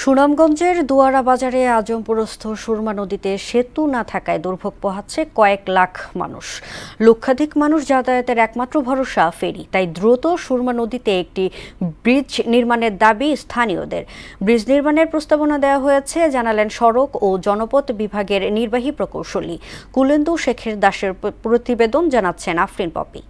সুনামগঞ্জের দুয়ারা বাজারে আজমপুরস্থ সুরমা নদীতে সেতু না থাকায় দুর্ভোগ পোহাচ্ছে কয়েক লাখ মানুষ। লক্ষাধিক মানুষ যাতায়াতের একমাত্র ভরসা ফেরি। তাই দ্রুত সুরমা নদীতে একটি ব্রিজ নির্মাণের দাবি স্থানীয়দের। ব্রিজ নির্মাণের প্রস্তাবনা দেওয়া হয়েছে জানালেন সড়ক ও জনপথ বিভাগের নির্বাহী প্রকৌশলী কুলেন্দু শেখের দাসের প্রতিবেদন জানাচ্ছেন আফরিন পপি।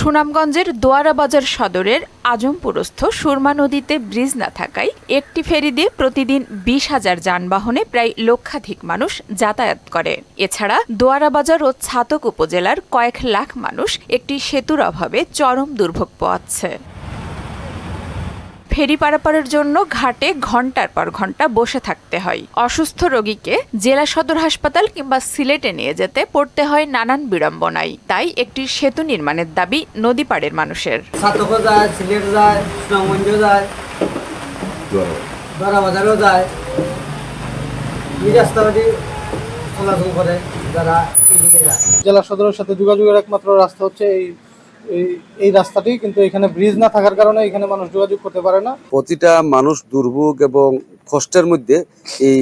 সুনামগঞ্জের দোয়ারা বাজার সদরের আজমপুরস্থ সুরমা নদীতে ব্রিজ না থাকায় একটি ফেরি দিয়ে প্রতিদিন 20,000 যানবাহনে প্রায় লক্ষাধিক মানুষ যাতায়াত করে। এছাড়া দোয়ারা বাজার ও ছাতক উপজেলার কয়েক লাখ মানুষ একটি সেতুর অভাবে চরম দুর্ভোগ পোহাচ্ছে। ফেরি পারাপারের জন্য ঘাটে ঘন্টার পর ঘন্টা বসে থাকতে হয়। অসুস্থ রোগীকে জেলা সদর হাসপাতাল কিংবা সিলেটে নিয়ে যেতে পড়তে হয় নানান বিড়ম্বনায়। তাই একটি সেতু নির্মাণের দাবি নদী পাড়ের মানুষের। ছাতকও যায়, সিলেট যায়, সুনামগঞ্জও যায়, দোয়ারা বাজারও যায়। এই রাস্তাটি চলাচল করে যারা এদিকে যায়। জেলা সদরের সাথে যোগাযোগের একমাত্র রাস্তা হচ্ছে এই রাস্তাটি, কিন্তু এখানে ব্রিজ না থাকার কারণে এখানে মানুষ যোগাযোগ করতে পারে না। প্রতিটা মানুষ দুর্ভোগ এবং কষ্টের মধ্যে এই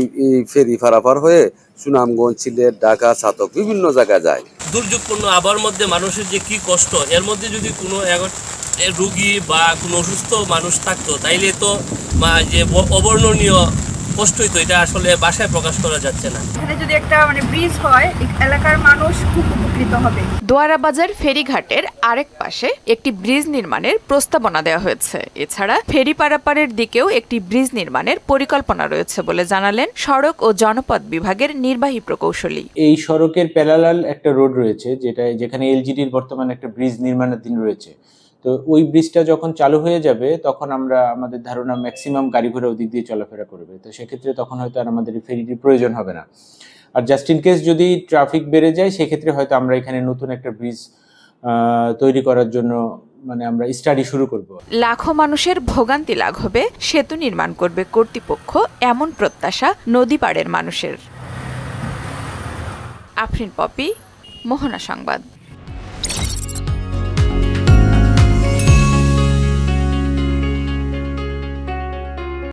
ফেরি পারাপার হয়ে সুনামগঞ্জ, সিলেট, ঢাকা, ছাতক বিভিন্ন জায়গায় যায়। দুর্যোগপূর্ণ আবহাওয়ার মধ্যে মানুষের যে কি কষ্ট, এর মধ্যে যদি কোনো রোগী বা কোনো অসুস্থ মানুষ থাকতো তাইলে তো যে অবর্ণনীয় কষ্ট হইতো, এটা আসলে ভাষায় প্রকাশ করা যাচ্ছে না। এখানে যদি একটা ব্রিজ হয়, এলাকার মানুষ খুব উপকৃত হবে। দোয়ারা বাজার ফেরিঘাটের আরেক পাশে একটি ব্রিজ নির্মাণের প্রস্তাবনা দেওয়া হয়েছে। এছাড়া ফেরি পারাপারের দিকেও একটি ব্রিজ নির্মাণের পরিকল্পনা রয়েছে বলে জানালেন সড়ক ও জনপথ বিভাগের নির্বাহী প্রকৌশলী। এই সড়কের প্যারালাল একটা রোড রয়েছে যেখানে এলজিডির বর্তমানে একটা ব্রিজ নির্মাণাধীন রয়েছে। তো ওই ব্রিজটা যখন চালু হয়ে যাবে তখন আমাদের ধারণা ম্যাক্সিমাম গাড়ি ঘোড়া ওদিক দিয়ে চলাফেরা করবে। তো সেক্ষেত্রে তখন হয়তো আর আমাদের ফেরিটির প্রয়োজন হবে না। আর জাস্ট ইন কেস যদি ট্রাফিক বেড়ে যায় সেক্ষেত্রে হয়তো আমরা এখানে নতুন একটা ব্রিজ তৈরি করার জন্য আমরা স্টাডি শুরু করব। লাখো মানুষের ভোগান্তি লাঘবে সেতু নির্মাণ করবে কর্তৃপক্ষ, এমন প্রত্যাশা নদী পাড়ের মানুষের। আফরিন পপি, মোহনা সংবাদ।